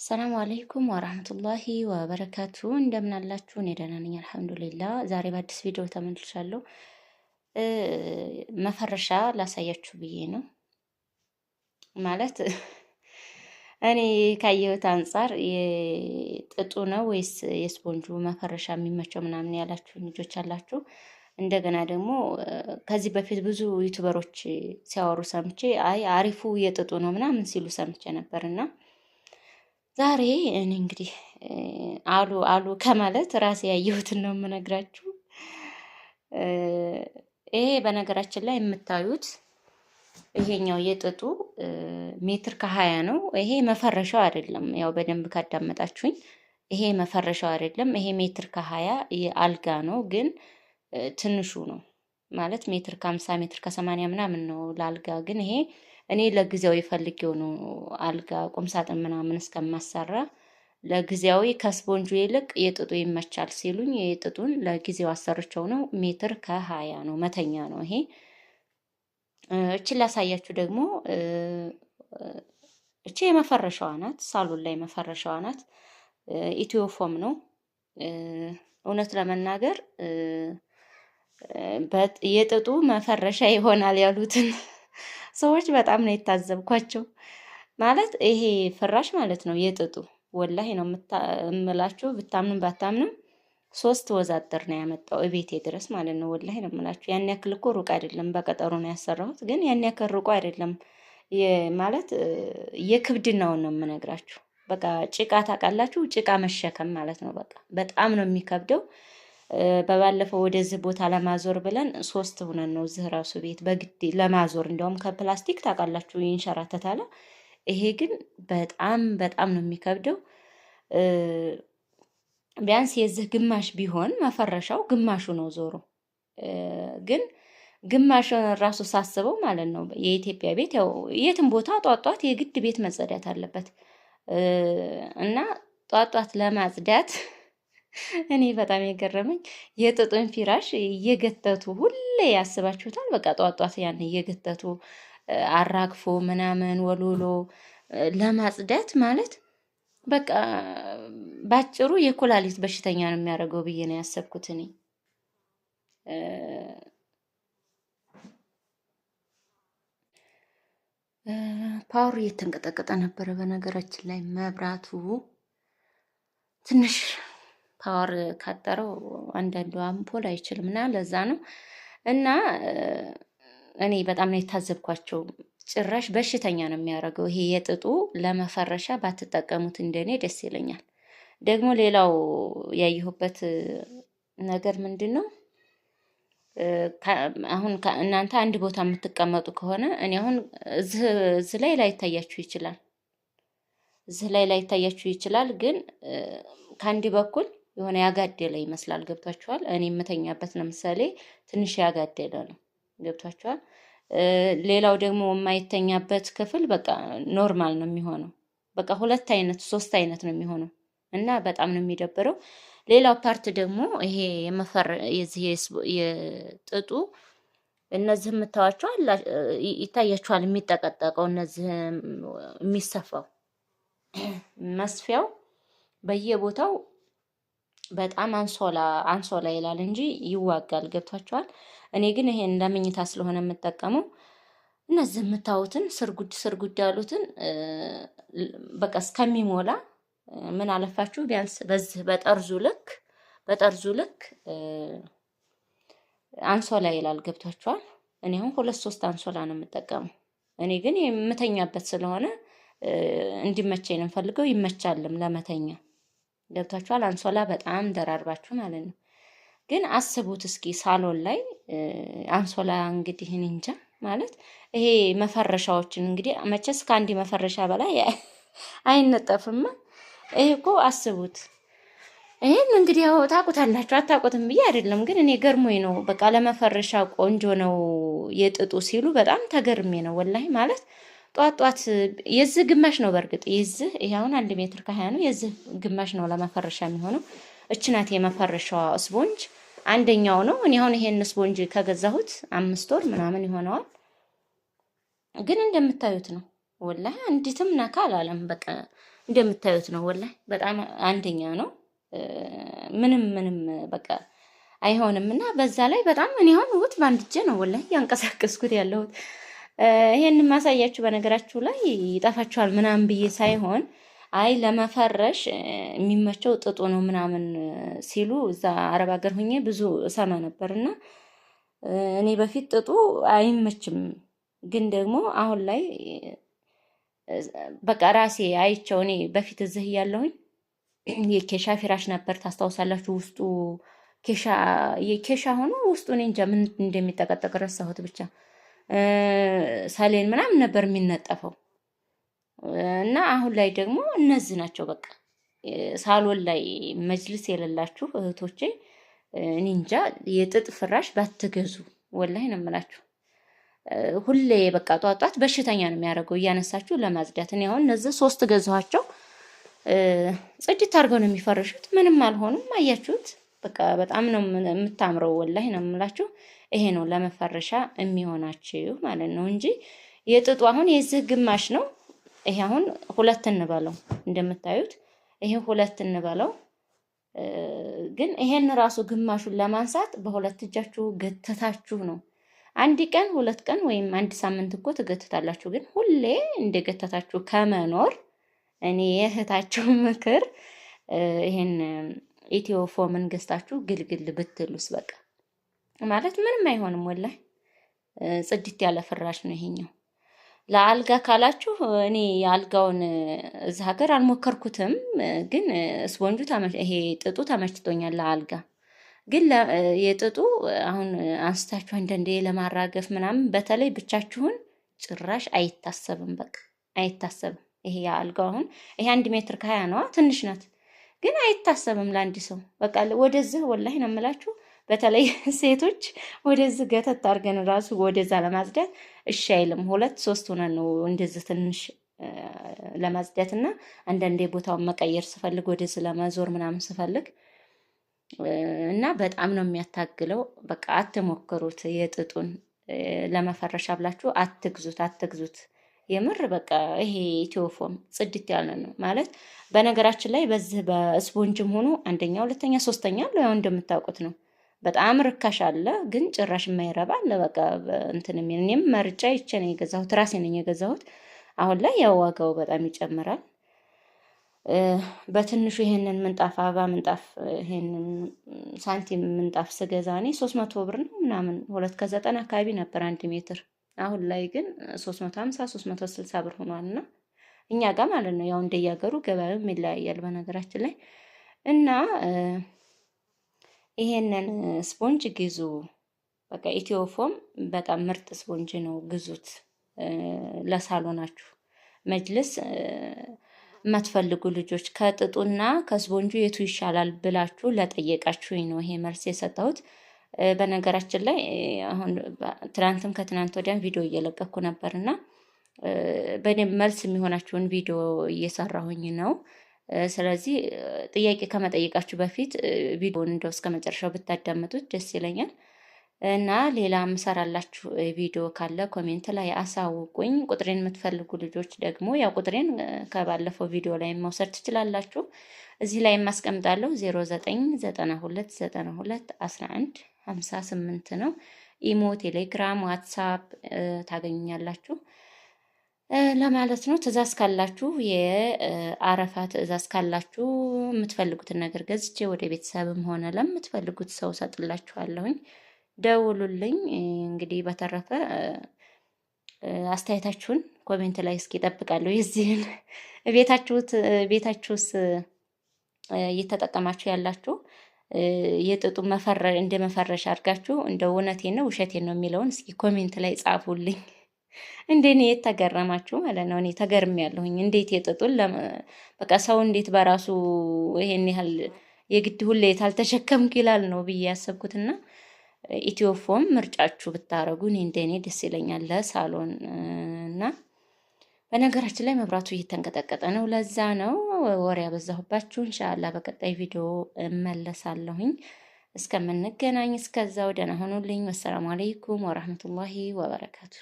ሰላም አለይኩም ወራህመቱላሂ ወበረካቱ። እንደምን አላችሁ? እኔ ደህና ነኝ አልሐምዱሊላህ። ዛሬ በአዲስ ቪዲዮ ተመልሻለሁ። መፈረሻ ላሳያችሁ ብዬ ነው። ማለት እኔ ካየሁት አንጻር የጥጡ ነው ወይስ የስፖንጁ መፈረሻ የሚመቸው ምናምን ያላችሁ ልጆች አላችሁ። እንደገና ደግሞ ከዚህ በፊት ብዙ ዩቱበሮች ሲያወሩ ሰምቼ አይ አሪፉ የጥጡ ነው ምናምን ሲሉ ሰምቼ ነበርና ዛሬ እኔ እንግዲህ አሉ ከማለት ራሴ ያየሁትን ነው የምነግራችሁ። ይሄ በነገራችን ላይ የምታዩት ይሄኛው የጥጡ ሜትር ከ20 ነው። ይሄ መፈረሻው አይደለም። ያው በደንብ ካዳመጣችሁኝ ይሄ መፈረሻው አይደለም። ይሄ ሜትር ከ20 የአልጋ ነው፣ ግን ትንሹ ነው ማለት ሜትር ከ50 ሜትር ከ80 ምናምን ነው ለአልጋ። ግን ይሄ እኔ ለጊዜው የፈልጌው ነው አልጋ ቁምሳጥን ምናምን እስከማሰራ ለጊዜያዊ ከስፖንጁ ይልቅ የጥጡ ይመቻል ሲሉኝ የጥጡን ለጊዜው አሰርቸው ነው። ሜትር ከ20 ነው፣ መተኛ ነው ይሄ። እቺን ላሳያችሁ ደግሞ እቺ የመፈረሻዋ ናት፣ ሳሎን ላይ መፈረሻዋ ናት። ኢትዮፎም ነው። እውነት ለመናገር የጥጡ መፈረሻ ይሆናል ያሉትን ሰዎች በጣም ነው የታዘብኳቸው። ማለት ይሄ ፍራሽ ማለት ነው የጥጡ ወላሂ ነው የምላችሁ፣ ብታምኑም ባታምኑም 3 ወዛደር ነው ያመጣው እቤቴ ድረስ ማለት ነው። ወላሂ ነው የምላችሁ። ያን ያክል እኮ ሩቅ አይደለም፣ በቀጠሮ ነው ያሰራሁት፣ ግን ያን ያክል ሩቅ አይደለም ማለት የክብድናውን ነው የምነግራችሁ። በቃ ጭቃ ታውቃላችሁ፣ ጭቃ መሸከም ማለት ነው። በቃ በጣም ነው የሚከብደው። በባለፈው ወደዚህ ቦታ ለማዞር ብለን 3 ሆነን ነው እዚህ ራሱ ቤት በግድ ለማዞር፣ እንዲያውም ከፕላስቲክ ታውቃላችሁ ይንሸራተታል። ይሄ ግን በጣም በጣም ነው የሚከብደው። ቢያንስ የዚህ ግማሽ ቢሆን መፈረሻው ግማሹ ነው ዞሮ፣ ግን ግማሹን ራሱ ሳስበው ማለት ነው የኢትዮጵያ ቤት ያው የትም ቦታ ጧጧት የግድ ቤት መጸዳት አለበት እና ጧጧት ለማጽዳት እኔ በጣም የገረመኝ የጥጡን ፊራሽ እየገተቱ ሁሌ ያስባችሁታል። በቃ ጧጧት ያን እየገተቱ አራግፎ ምናምን ወልውሎ ለማጽዳት ማለት በቃ ባጭሩ የኩላሊት በሽተኛ ነው የሚያደርገው ብዬ ነው ያሰብኩት እኔ። ፓወሩ እየተንቀጠቀጠ ነበረ። በነገራችን ላይ መብራቱ ትንሽ ፓወር ካጠረው አንዳንዱ አምፖል አይችልም እና ለዛ ነው። እና እኔ በጣም ነው የታዘብኳቸው። ጭራሽ በሽተኛ ነው የሚያደርገው ይሄ የጥጡ። ለመፈረሻ ባትጠቀሙት እንደኔ ደስ ይለኛል። ደግሞ ሌላው ያየሁበት ነገር ምንድን ነው፣ አሁን እናንተ አንድ ቦታ የምትቀመጡ ከሆነ እኔ አሁን እዚህ ላይ ላይታያችሁ ይችላል፣ እዚህ ላይ ላይታያችሁ ይችላል፣ ግን ከአንድ በኩል የሆነ ያጋደለ ይመስላል። ገብቷችኋል? እኔ የምተኛበት ለምሳሌ ትንሽ ያጋደለ ነው። ገብቷችኋል? ሌላው ደግሞ የማይተኛበት ክፍል በቃ ኖርማል ነው የሚሆነው። በቃ 2 አይነት 3 አይነት ነው የሚሆነው እና በጣም ነው የሚደብረው። ሌላው ፓርት ደግሞ ይሄ የዚህ የጥጡ እነዚህ የምታዋቸው ይታያችኋል፣ የሚጠቀጠቀው እነዚህ የሚሰፋው መስፊያው በየቦታው በጣም አንሶላ ይላል እንጂ ይዋጋል። ገብቷቸዋል። እኔ ግን ይሄን ለመኝታ ስለሆነ የምጠቀመው እነዚህ የምታዩትን ስርጉድ ያሉትን በቃ እስከሚሞላ ምን አለፋችሁ ቢያንስ በዚህ በጠርዙ ልክ አንሶላ ይላል። ገብቷቸዋል። እኔ አሁን 2-3 አንሶላ ነው የምጠቀመው። እኔ ግን የምተኛበት ስለሆነ እንዲመቸኝ ነው የምፈልገው። ይመቻልም ለመተኛ። ገብታችኋል? አንሶላ በጣም ደራርባችሁ ማለት ነው። ግን አስቡት እስኪ ሳሎን ላይ አንሶላ እንግዲህ እንጃ ማለት ይሄ መፈረሻዎችን እንግዲህ መቼስ ከአንድ መፈረሻ በላይ አይነጠፍም። ይሄ እኮ አስቡት። ይሄን እንግዲህ ያው ታውቁታላችሁ፣ አታውቁትም ብዬ አይደለም፣ ግን እኔ ገርሞኝ ነው። በቃ ለመፈረሻ ቆንጆ ነው የጥጡ ሲሉ በጣም ተገርሜ ነው ወላሂ። ማለት ጧት የዚህ ግማሽ ነው። በእርግጥ የዚህ ይሄ አሁን 1 ሜትር ከ20 ነው። የዚህ ግማሽ ነው ለመፈረሻ የሚሆነው። እቺ ናት የመፈረሻዋ ስፖንጅ፣ አንደኛው ነው። እኔ አሁን ይሄን ስፖንጅ ከገዛሁት 5 ወር ምናምን ይሆነዋል። ግን እንደምታዩት ነው ወላሂ አንዲትም ነካ አላለም። በቃ እንደምታዩት ነው። ወላሂ በጣም አንደኛ ነው። ምንም በቃ አይሆንም። እና በዛ ላይ በጣም እኔ አሁን ውት በአንድ እጄ ነው ወላሂ ያንቀሳቀስኩት ያለሁት። ይሄን ማሳያችሁ በነገራችሁ ላይ ይጠፋችኋል ምናምን ብዬ ሳይሆን አይ ለመፈረሽ የሚመቸው ጥጡ ነው ምናምን ሲሉ እዛ አረብ ሀገር ሁኜ ብዙ እሰማ ነበርና እኔ በፊት ጥጡ አይመችም፣ ግን ደግሞ አሁን ላይ በቃ ራሴ አይቸው እኔ በፊት እዚህ እያለሁኝ የኬሻ ፊራሽ ነበር ታስታውሳላችሁ። ውስጡ የኬሻ ሆኖ ውስጡ እኔ እንጃ ምን እንደሚጠቀጠቅ ረሳሁት። ብቻ ሰሌን ምናምን ነበር የሚነጠፈው እና አሁን ላይ ደግሞ እነዚህ ናቸው። በቃ ሳሎን ላይ መጅልስ የሌላችሁ እህቶቼ እኔ እንጃ የጥጥ ፍራሽ ባትገዙ ወላሂ ነው የምላችሁ። ሁሌ በቃ ጧጧት በሽተኛ ነው የሚያደርገው እያነሳችሁ ለማጽዳት። እኔ አሁን እነዚህ 3 ገዛኋቸው። ጽድት አድርገው ነው የሚፈርሹት። ምንም አልሆኑም። አያችሁት? በቃ በጣም ነው የምታምረው ወላሂ ነው የምላችሁ። ይሄ ነው ለመፈረሻ የሚሆናችሁ ማለት ነው እንጂ የጥጡ አሁን የዚህ ግማሽ ነው። ይሄ አሁን 2 እንበለው እንደምታዩት፣ ይሄ 2 እንበለው። ግን ይሄን ራሱ ግማሹን ለማንሳት በ2 እጃችሁ ገተታችሁ ነው። 1 ቀን 2 ቀን ወይም 1 ሳምንት እኮ ትገትታላችሁ። ግን ሁሌ እንደገተታችሁ ከመኖር እኔ የእህታችሁ ምክር ይሄን ኢትዮ ፎምን ገዝታችሁ ግልግል ብትሉስ በቃ ማለት ምንም አይሆንም። ወላሂ ጽድት ያለ ፍራሽ ነው ይሄኛው። ለአልጋ ካላችሁ እኔ የአልጋውን እዚህ ሀገር አልሞከርኩትም፣ ግን ስፖንጁ ይሄ ጥጡ ተመችቶኛል ለአልጋ። ግን የጥጡ አሁን አንስታችሁ አንዳንዴ ለማራገፍ ምናምን በተለይ ብቻችሁን ጭራሽ አይታሰብም። በቃ አይታሰብም። ይሄ የአልጋው አሁን ይሄ 1 ሜትር ከ20 ነዋ፣ ትንሽ ናት፣ ግን አይታሰብም ለአንድ ሰው። በቃ ወደዚህ ወላሂ ነው የምላችሁ። በተለይ ሴቶች ወደዚህ ገተት አድርገን ራሱ ወደዛ ለማጽዳት እሺ አይልም። 2-3 ሆነን ነው እንደዚህ ትንሽ ለማጽዳት እና አንዳንዴ ቦታውን መቀየር ስፈልግ ወደዚህ ለማዞር ምናምን ስፈልግ እና በጣም ነው የሚያታግለው። በቃ አትሞክሩት። የጥጡን ለመፈረሻ ብላችሁ አትግዙት። የምር በቃ ይሄ ኢትዮፎም ጽድት ያለ ነው ማለት። በነገራችን ላይ በዚህ በስፖንጅም ሆኖ 1ኛ፣ 2ኛ፣ 3ኛ አለው። ያው እንደምታውቁት ነው። በጣም ርካሽ አለ፣ ግን ጭራሽ የማይረባ አለ። በቃ እንትን የሚል እኔም መርጫ ይቼ ነው የገዛሁት፣ ራሴ ነኝ የገዛሁት። አሁን ላይ ያው ዋጋው በጣም ይጨምራል። በትንሹ ይሄንን ምንጣፍ አበባ ምንጣፍ ይሄንን ሳንቲም ምንጣፍ ስገዛ እኔ 300 ብር ነው ምናምን 2.90 አካባቢ ነበር 1 ሜትር። አሁን ላይ ግን 350 360 ብር ሆኗልና እኛ ጋር ማለት ነው። ያው እንደያገሩ ገበያው ይለያያል በነገራችን ላይ እና ይሄንን ስፖንጅ ግዙ። በቃ ኢትዮፎም በጣም ምርጥ ስፖንጅ ነው፣ ግዙት። ለሳሎናችሁ መጅልስ የማትፈልጉ ልጆች ከጥጡና ከስፖንጁ የቱ ይሻላል ብላችሁ ለጠየቃችሁኝ ነው ይሄ መልስ የሰጠሁት። በነገራችን ላይ አሁን ትናንትም ከትናንት ወዲያም ቪዲዮ እየለቀኩ ነበርና በእኔም መልስ የሚሆናችሁን ቪዲዮ እየሰራሁኝ ነው። ስለዚህ ጥያቄ ከመጠየቃችሁ በፊት ቪዲዮውን እንደው እስከ መጨረሻው ብታዳምጡት ደስ ይለኛል። እና ሌላ ምሰራላችሁ ቪዲዮ ካለ ኮሜንት ላይ አሳውቁኝ። ቁጥሬን የምትፈልጉ ልጆች ደግሞ ያው ቁጥሬን ከባለፈው ቪዲዮ ላይ መውሰድ ትችላላችሁ። እዚህ ላይ የማስቀምጣለሁ 0992921158 ነው። ኢሞ፣ ቴሌግራም፣ ዋትሳፕ ታገኙኛላችሁ ለማለት ነው። ትእዛዝ ካላችሁ የአረፋ ትእዛዝ ካላችሁ የምትፈልጉትን ነገር ገዝቼ ወደ ቤተሰብም ሆነ ለምትፈልጉት ሰው ሰጥላችኋለሁኝ። ደውሉልኝ። እንግዲህ በተረፈ አስተያየታችሁን ኮሜንት ላይ እስኪ እጠብቃለሁ። የዚህን ቤታችሁስ እየተጠቀማችሁ ያላችሁ የጥጡ እንደ መፈረሻ አድርጋችሁ እንደ እውነቴን ነው ውሸቴን ነው የሚለውን እስኪ ኮሜንት ላይ ጻፉልኝ። እንደኔ የተገረማችሁ ማለት ነው። እኔ ተገርሜያለሁኝ። እንዴት የጥጡን በቃ ሰው እንዴት በራሱ ይሄን ያህል የግድ ሁሌ ታልተሸከምኩ ይላል ነው ብዬ ያሰብኩትና ኢትዮፎም ምርጫችሁ ብታረጉ እኔ እንደኔ ደስ ይለኛል ለሳሎን እና በነገራችን ላይ መብራቱ እየተንቀጠቀጠ ነው። ለዛ ነው ወሬ ያበዛሁባችሁ። ኢንሻአላህ በቀጣይ ቪዲዮ እመለሳለሁኝ። እስከምንገናኝ እስከዛው ደህና ሁኑልኝ። ወሰላሙ አለይኩም ወራህመቱላሂ ወበረካቱ።